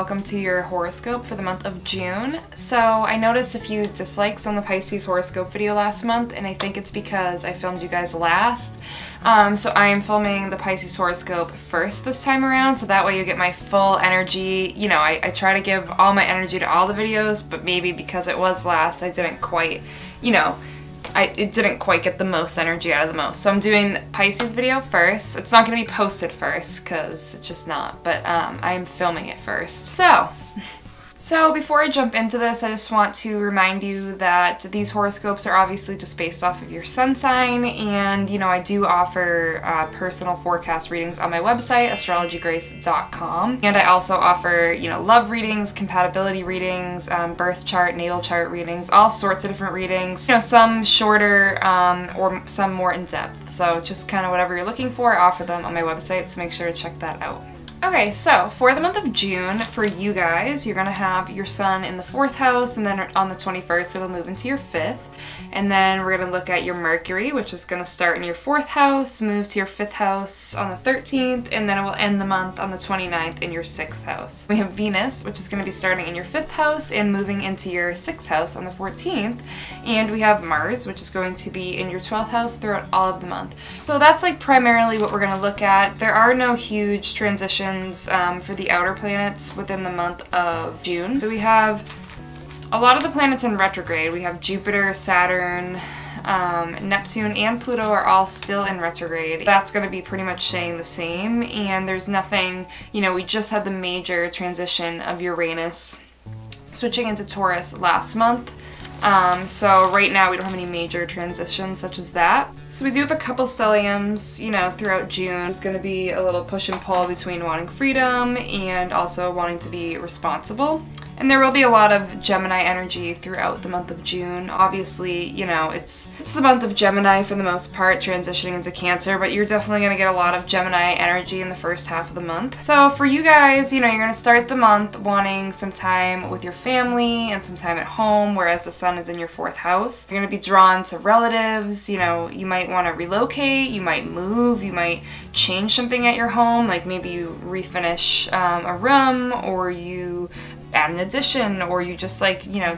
welcome to your horoscope for the month of June. So I noticed a few dislikes on the Pisces horoscope video last month, and I think it's because I filmed you guys last. So I am filming the Pisces horoscope first this time around, so that way you get my full energy. You know, I try to give all my energy to all the videos, but maybe because it was last, I didn't quite, it didn't quite get the most energy out of the most. So I'm doing the Pisces video first. It's not going to be posted first because it's just not, but I'm filming it first. So before I jump into this, I just want to remind you that these horoscopes are obviously just based off of your sun sign, and I do offer personal forecast readings on my website, astrologygrace.com, and I also offer love readings, compatibility readings, birth chart, natal chart readings, all sorts of different readings. Some shorter or some more in depth. So just kind of whatever you're looking for, I offer them on my website. So make sure to check that out. Okay, so for the month of June, for you guys, you're going to have your sun in the 4th house, and then on the 21st it'll move into your 5th. And then we're going to look at your Mercury, which is going to start in your 4th house, move to your 5th house on the 13th, and then it will end the month on the 29th in your 6th house. We have Venus, which is going to be starting in your 5th house and moving into your 6th house on the 14th. And we have Mars, which is going to be in your 12th house throughout all of the month. So that's like primarily what we're going to look at. There are no huge transitions for the outer planets within the month of June. So we have a lot of the planets in retrograde. We have Jupiter, Saturn, Neptune, and Pluto are all still in retrograde. That's going to be pretty much staying the same, and there's nothing, we just had the major transition of Uranus switching into Taurus last month. So right now we don't have any major transitions such as that. So we do have a couple stelliums, throughout June. There's going to be a little push and pull between wanting freedom and also wanting to be responsible. And there will be a lot of Gemini energy throughout the month of June. Obviously, it's the month of Gemini for the most part, transitioning into Cancer, but you're definitely going to get a lot of Gemini energy in the first half of the month. So for you guys, you're going to start the month wanting some time with your family and some time at home, whereas the sun is in your 4th house. You're going to be drawn to relatives. You might want to relocate, you might move, you might change something at your home, like maybe you refinish a room, or you add an addition, or you just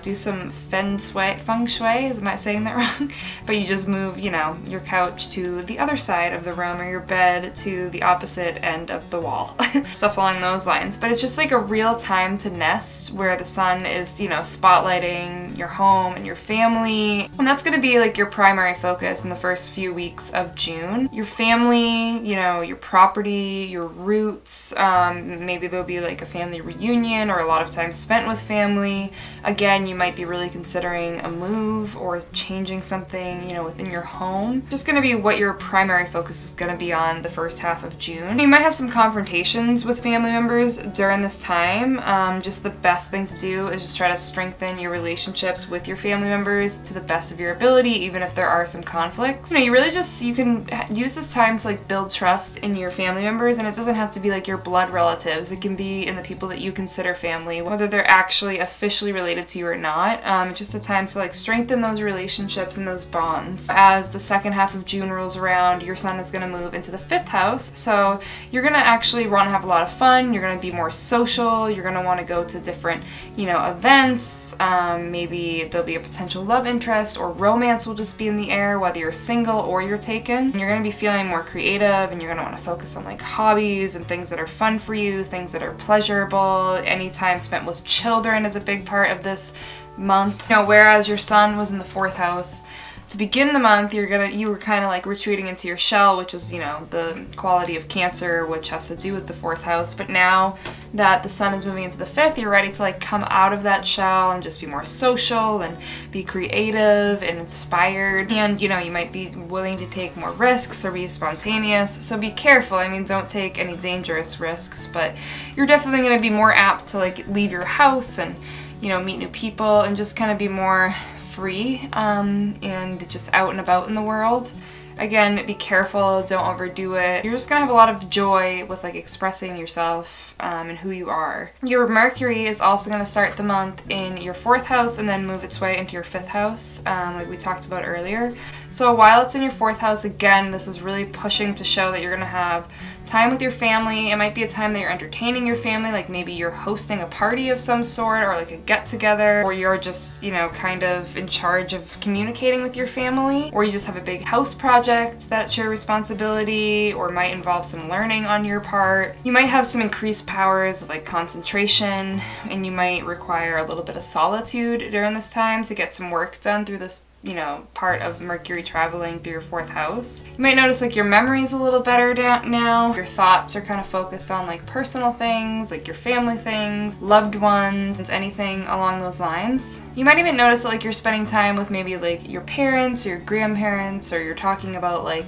do some feng shui, am I saying that wrong? But you just move, your couch to the other side of the room, or your bed to the opposite end of the wall. Stuff along those lines. But it's just like a real time to nest where the sun is, spotlighting your home and your family. And that's going to be like your primary focus in the first few weeks of June. Your family, your property, your roots, maybe there'll be like a family reunion or a lot of time spent with family. Again, you might be really considering a move or changing something, within your home. Just going to be what your primary focus is going to be on the first half of June. You might have some confrontations with family members during this time. Just the best thing to do is just try to strengthen your relationships with your family members to the best of your ability, even if there are some conflicts. You can use this time to build trust in your family members, and it doesn't have to be like your blood relatives. It can be in the people that you consider family, whether they're actually officially related to you or not. It's just a time to strengthen those relationships and those bonds. As the second half of June rolls around, your sun is going to move into the 5th house, so you're going to actually want to have a lot of fun. You're going to be more social. You're going to want to go to different, events. Maybe there'll be a potential love interest, or romance will just be in the air, whether you're single or you're taken. And you're going to be feeling more creative, and you're going to want to focus on hobbies and things that are fun for you, things that are pleasurable. Any time spent with children is a big part of this month. Whereas your sun was in the 4th house to begin the month, you were kind of retreating into your shell, which is, the quality of Cancer, which has to do with the 4th house. But now that the sun is moving into the 5th, you're ready to come out of that shell and just be more social and be creative and inspired. And, you might be willing to take more risks or be spontaneous. So be careful. Don't take any dangerous risks, but you're definitely going to be more apt to leave your house and, meet new people and just kind of be more free and just out and about in the world. Again, be careful, don't overdo it. You're just gonna have a lot of joy with expressing yourself and who you are. Your Mercury is also going to start the month in your 4th house and then move its way into your 5th house, like we talked about earlier. So while it's in your 4th house, again, this is really pushing to show that you're going to have time with your family. It might be a time that you're entertaining your family, like maybe you're hosting a party of some sort, or like a get-together, or you're just, you know, kind of in charge of communicating with your family, or you just have a big house project that's your responsibility, or might involve some learning on your part. You might have some increased powers of like concentration, and you might require a little bit of solitude during this time to get some work done through this, you know, part of Mercury traveling through your 4th house. You might notice like your memory's a little better now. Your thoughts are kind of focused on like personal things, like your family things, loved ones, anything along those lines. You might even notice that like you're spending time with maybe like your parents or your grandparents, or you're talking about like,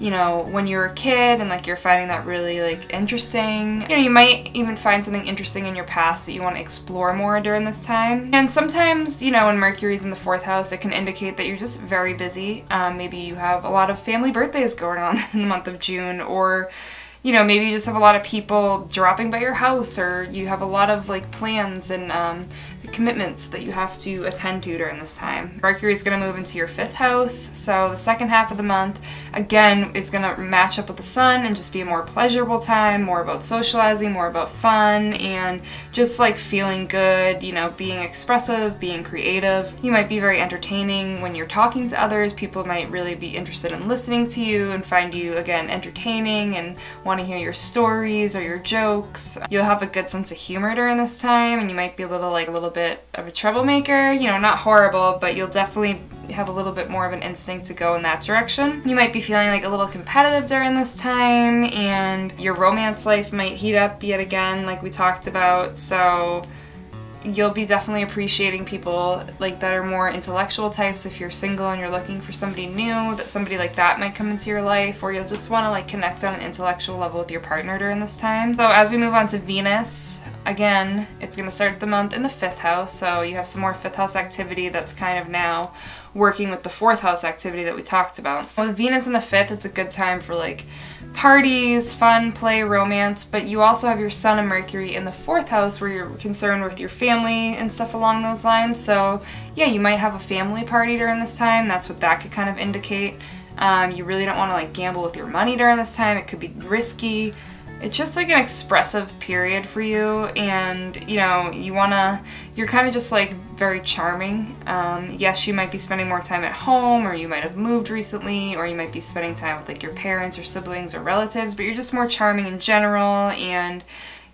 you know, when you were a kid and like you're finding that really like interesting. You know, you might even find something interesting in your past that you want to explore more during this time. And sometimes, you know, when Mercury's in the 4th house, it can indicate that you're just very busy. Maybe you have a lot of family birthdays going on in the month of June, or you know, maybe you just have a lot of people dropping by your house, or you have a lot of like plans and commitments that you have to attend to during this time. Mercury is going to move into your 5th house, so the second half of the month, again, is going to match up with the sun and just be a more pleasurable time, more about socializing, more about fun, and just like feeling good, you know, being expressive, being creative. You might be very entertaining when you're talking to others. People might really be interested in listening to you and find you, again, entertaining and want to hear your stories or your jokes. You'll have a good sense of humor during this time, and you might be a little bit of a troublemaker, you know, not horrible, but you'll definitely have a little bit more of an instinct to go in that direction. You might be feeling like a little competitive during this time, and your romance life might heat up yet again, like we talked about, so you'll be definitely appreciating people like that are more intellectual types. If you're single and you're looking for somebody new, that somebody like that might come into your life, or you'll just want to like connect on an intellectual level with your partner during this time. So as we move on to Venus, again, it's going to start the month in the 5th house, so you have some more 5th house activity that's kind of now working with the 4th house activity that we talked about. With Venus in the 5th, it's a good time for like parties, fun, play, romance, but you also have your Sun and Mercury in the 4th house where you're concerned with your family and stuff along those lines. So yeah, you might have a family party during this time. That's what that could kind of indicate. You really don't want to like gamble with your money during this time. It could be risky. It's just like an expressive period for you, and you know, you're kind of just like very charming. Yes, you might be spending more time at home, or you might have moved recently, or you might be spending time with like your parents or siblings or relatives, but you're just more charming in general, and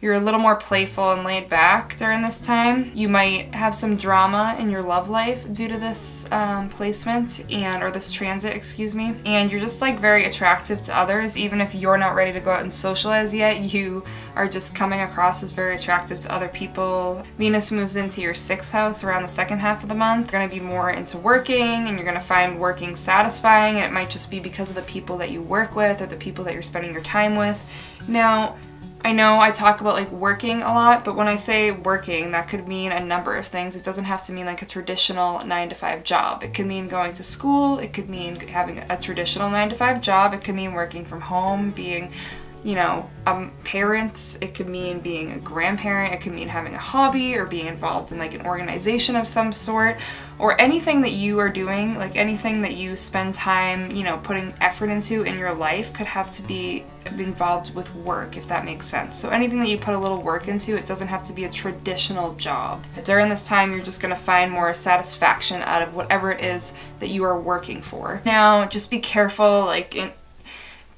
you're a little more playful and laid back during this time. You might have some drama in your love life due to this placement, or this transit, excuse me. And you're just like very attractive to others. Even if you're not ready to go out and socialize yet, you are just coming across as very attractive to other people. Venus moves into your 6th house around the second half of the month. You're gonna be more into working, and you're gonna find working satisfying, and it might just be because of the people that you work with or the people that you're spending your time with. Now, I know I talk about like working a lot, but when I say working, that could mean a number of things. It doesn't have to mean like a traditional 9-to-5 job. It could mean going to school. It could mean having a traditional 9-to-5 job. It could mean working from home, being, you know, a parent. It could mean being a grandparent. It could mean having a hobby or being involved in like an organization of some sort, or anything that you are doing, like anything that you spend time, you know, putting effort into in your life could have to be involved with work, if that makes sense. So anything that you put a little work into, it doesn't have to be a traditional job. During this time, you're just going to find more satisfaction out of whatever it is that you are working for. Now, just be careful, like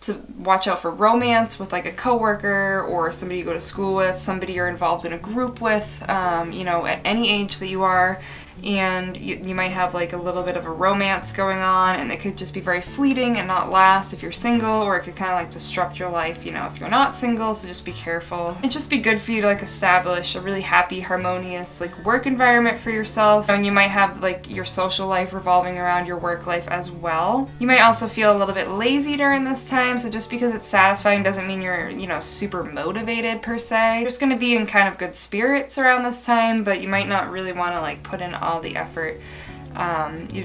to watch out for romance with like a coworker or somebody you go to school with, somebody you're involved in a group with, you know, at any age that you are. And you might have like a little bit of a romance going on, and it could just be very fleeting and not last if you're single, or it could kind of like disrupt your life, you know, if you're not single, so just be careful. It'd just be good for you to like establish a really happy, harmonious like work environment for yourself, and you might have like your social life revolving around your work life as well. You might also feel a little bit lazy during this time, so just because it's satisfying doesn't mean you're, you know, super motivated per se. You're just going to be in kind of good spirits around this time, but you might not really want to like put in all the effort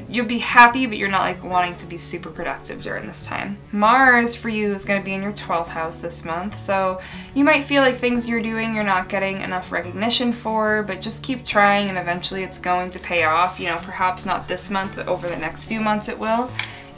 You'll be happy, but you're not like wanting to be super productive during this time. Mars for you is going to be in your 12th house this month, so you might feel like things you're doing you're not getting enough recognition for, but just keep trying and eventually it's going to pay off. You know, perhaps not this month, but over the next few months it will.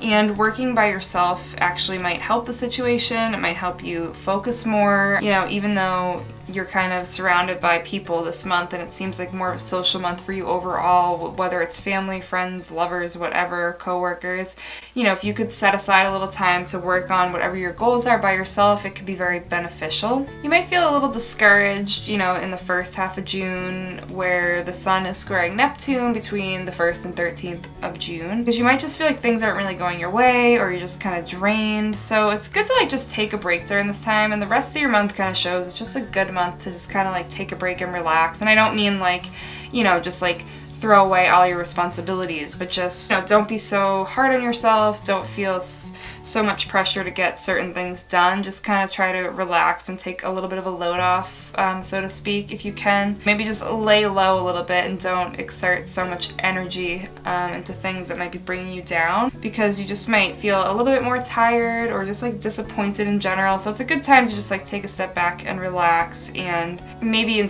And working by yourself actually might help the situation. It might help you focus more, you know, even though you're kind of surrounded by people this month and it seems like more of a social month for you overall, whether it's family, friends, lovers, whatever, coworkers. You know, if you could set aside a little time to work on whatever your goals are by yourself, it could be very beneficial. You might feel a little discouraged, you know, in the first half of June where the sun is squaring Neptune between the 1st and 13th of June, because you might just feel like things aren't really going your way or you're just kind of drained. So it's good to like just take a break during this time, and the rest of your month kind of shows it's just a good month to just kind of like take a break and relax. And I don't mean like, you know, just like throw away all your responsibilities, but just, you know, don't be so hard on yourself. Don't feel so much pressure to get certain things done. Just kind of try to relax and take a little bit of a load off, so to speak, if you can. Maybe just lay low a little bit and don't exert so much energy into things that might be bringing you down, because you just might feel a little bit more tired or just like disappointed in general. So it's a good time to just like take a step back and relax, and maybe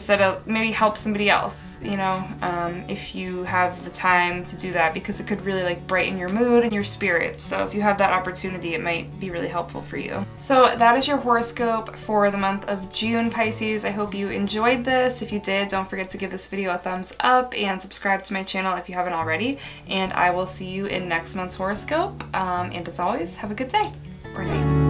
maybe help somebody else, you know, if you have the time to do that, because it could really like brighten your mood and your spirit. So if you have that opportunity, it might be really helpful for you. So that is your horoscope for the month of June, Pisces. I hope you enjoyed this. If you did, don't forget to give this video a thumbs up and subscribe to my channel if you haven't already. And I will see you in next month's horoscope. And as always, have a good day or night.